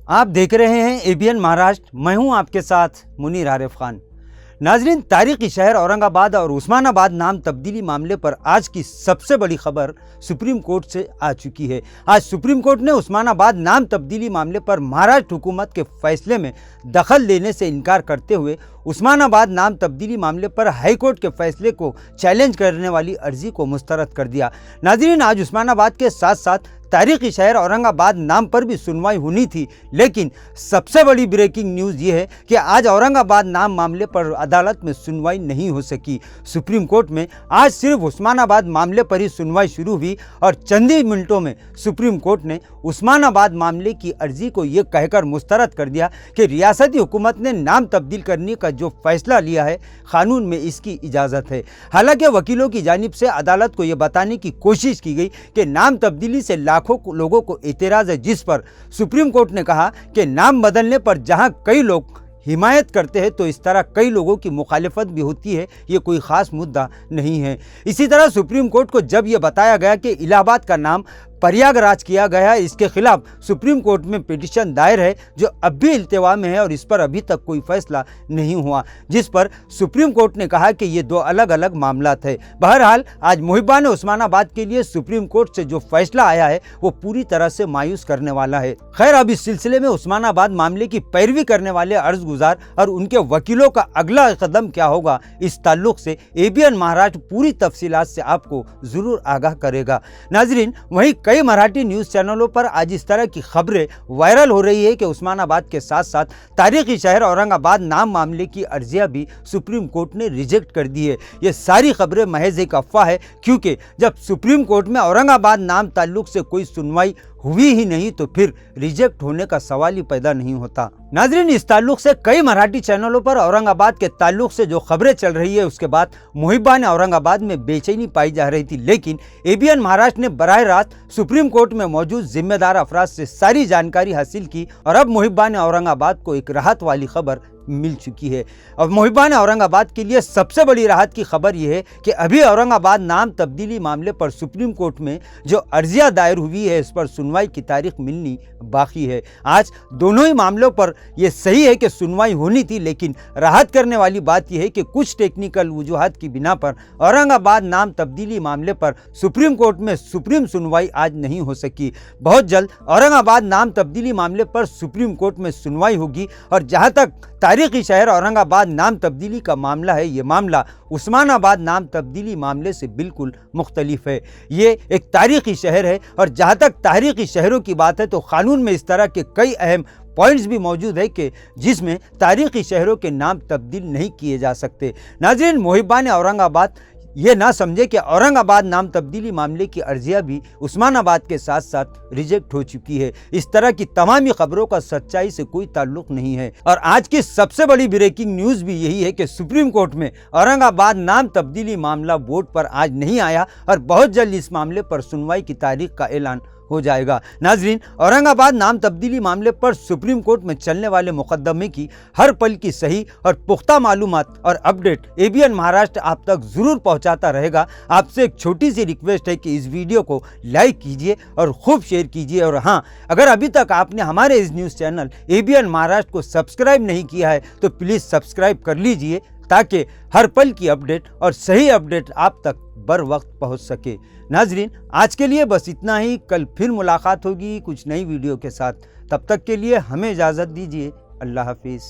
आप देख रहे हैं एबीएन महाराष्ट्र। मैं हूं आपके साथ मुनीर आरिफ खान। नाजरीन, तारीखी शहर औरंगाबाद और उस्मानाबाद नाम तब्दीली मामले पर आज की सबसे बड़ी खबर सुप्रीम कोर्ट से आ चुकी है। आज सुप्रीम कोर्ट ने उस्मानाबाद नाम तब्दीली मामले पर महाराष्ट्र हुकूमत के फैसले में दखल देने से इनकार करते हुए उस्मानाबाद नाम तब्दीली मामले पर हाईकोर्ट के फैसले को चैलेंज करने वाली अर्जी को मुस्तरद कर दिया। नाजरीन, आज उस्मानाबाद के साथ साथ तारीखी शहर औरंगाबाद नाम पर भी सुनवाई होनी थी, लेकिन सबसे बड़ी ब्रेकिंग न्यूज़ ये है कि आज औरंगाबाद नाम मामले पर अदालत में सुनवाई नहीं हो सकी। सुप्रीम कोर्ट में आज सिर्फ उस्मानाबाद मामले पर ही सुनवाई शुरू हुई और चंद ही मिनटों में सुप्रीम कोर्ट ने उस्मानाबाद मामले की अर्जी को ये कहकर मुस्तरद कर दिया कि रियासती हुकूमत ने नाम तब्दील करने का जो फैसला लिया है, कानून में इसकी इजाज़त है। हालांकि वकीलों की जानिब से अदालत को यह बताने की कोशिश की गई कि नाम तब्दीली से लाखों लोगों को एतराज़ है, जिस पर सुप्रीम कोर्ट ने कहा कि नाम बदलने पर जहां कई लोग हिमायत करते हैं तो इस तरह कई लोगों की मुखालिफत भी होती है, ये कोई ख़ास मुद्दा नहीं है। इसी तरह सुप्रीम कोर्ट को जब यह बताया गया कि इलाहाबाद का नाम प्रयागराज किया गया है, इसके खिलाफ सुप्रीम कोर्ट में पिटीशन दायर है जो अब भी इल्तिवा में है और इस पर अभी तक कोई फैसला नहीं हुआ, जिस पर सुप्रीम कोर्ट ने कहा कि ये दो अलग अलग मामला थे। बहरहाल आज मुहिबान उस्मानाबाद के लिए सुप्रीम कोर्ट से जो फैसला आया है वो पूरी तरह से मायूस करने वाला है। खैर, अब इस सिलसिले में उस्मानाबाद मामले की पैरवी करने वाले अर्ज गुजार और उनके वकीलों का अगला कदम क्या होगा, इस ताल्लुक से एबीएन महाराष्ट्र पूरी तफसीलात से आपको जरूर आगाह करेगा। नाजरीन, वहीं कई मराठी न्यूज़ चैनलों पर आज इस तरह की खबरें वायरल हो रही है कि उस्मानाबाद के साथ साथ तारीखी शहर औरंगाबाद नाम मामले की अर्जियां भी सुप्रीम कोर्ट ने रिजेक्ट कर दी है। ये सारी खबरें महज एक अफवाह है, क्योंकि जब सुप्रीम कोर्ट में औरंगाबाद नाम ताल्लुक से कोई सुनवाई हुई ही नहीं तो फिर रिजेक्ट होने का सवाल ही पैदा नहीं होता। नाजरीन, इस ताल्लुक से कई मराठी चैनलों पर औरंगाबाद के ताल्लुक से जो खबरें चल रही है उसके बाद मुहिबान औरंगाबाद में बेचैनी पाई जा रही थी, लेकिन एबीएन महाराष्ट्र ने बराह रास्त सुप्रीम कोर्ट में मौजूद जिम्मेदार अफराद से सारी जानकारी हासिल की और अब मुहिबान औरंगाबाद को एक राहत वाली खबर मिल चुकी है। और मुहिबान औरंगाबाद के लिए सबसे बड़ी राहत की खबर यह है कि अभी औरंगाबाद नाम तब्दीली मामले पर सुप्रीम कोर्ट में जो अर्जियां दायर हुई है इस पर सुनवाई की तारीख मिलनी बाकी है। आज दोनों ही मामलों पर यह सही है कि सुनवाई होनी थी, लेकिन राहत करने वाली बात यह है कि कुछ टेक्निकल वजूहात की बिना पर औरंगाबाद नाम तब्दीली मामले पर सुप्रीम कोर्ट में सुप्रीम सुनवाई आज नहीं हो सकी। बहुत जल्द औरंगाबाद नाम तब्दीली मामले पर सुप्रीम कोर्ट में सुनवाई होगी और जहां तक तारीखी शहर औरंगाबाद नाम तब्दीली का मामला है, ये मामला उस्मानाबाद नाम तब्दीली मामले से बिल्कुल मुख्तलिफ है। ये एक तारीखी शहर है और जहाँ तक तारीखी शहरों की बात है तो कानून में इस तरह के कई अहम पॉइंट्स भी मौजूद है कि जिसमें तारीखी शहरों के नाम तब्दील नहीं किए जा सकते। नाज़रीन, मुहिबान औरंगाबाद ये ना समझे कि औरंगाबाद नाम तब्दीली मामले की अर्जियां भी उस्मानाबाद के साथ साथ रिजेक्ट हो चुकी है। इस तरह की तमाम ही खबरों का सच्चाई से कोई ताल्लुक नहीं है। और आज की सबसे बड़ी ब्रेकिंग न्यूज़ भी यही है कि सुप्रीम कोर्ट में औरंगाबाद नाम तब्दीली मामला बोर्ड पर आज नहीं आया और बहुत जल्द इस मामले पर सुनवाई की तारीख का ऐलान हो जाएगा। नाजरीन, औरंगाबाद नाम तब्दीली मामले पर सुप्रीम कोर्ट में चलने वाले मुकदमे की हर पल की सही और पुख्ता मालूमात और अपडेट एबीएन महाराष्ट्र आप तक जरूर पहुंचाता रहेगा। आपसे एक छोटी सी रिक्वेस्ट है कि इस वीडियो को लाइक कीजिए और खूब शेयर कीजिए। और हाँ, अगर अभी तक आपने हमारे इस न्यूज़ चैनल एबीएन महाराष्ट्र को सब्सक्राइब नहीं किया है तो प्लीज़ सब्सक्राइब कर लीजिए, ताकि हर पल की अपडेट और सही अपडेट आप तक बर वक्त पहुंच सके। नाजरीन, आज के लिए बस इतना ही। कल फिर मुलाकात होगी कुछ नई वीडियो के साथ। तब तक के लिए हमें इजाज़त दीजिए। अल्लाह हाफिज़।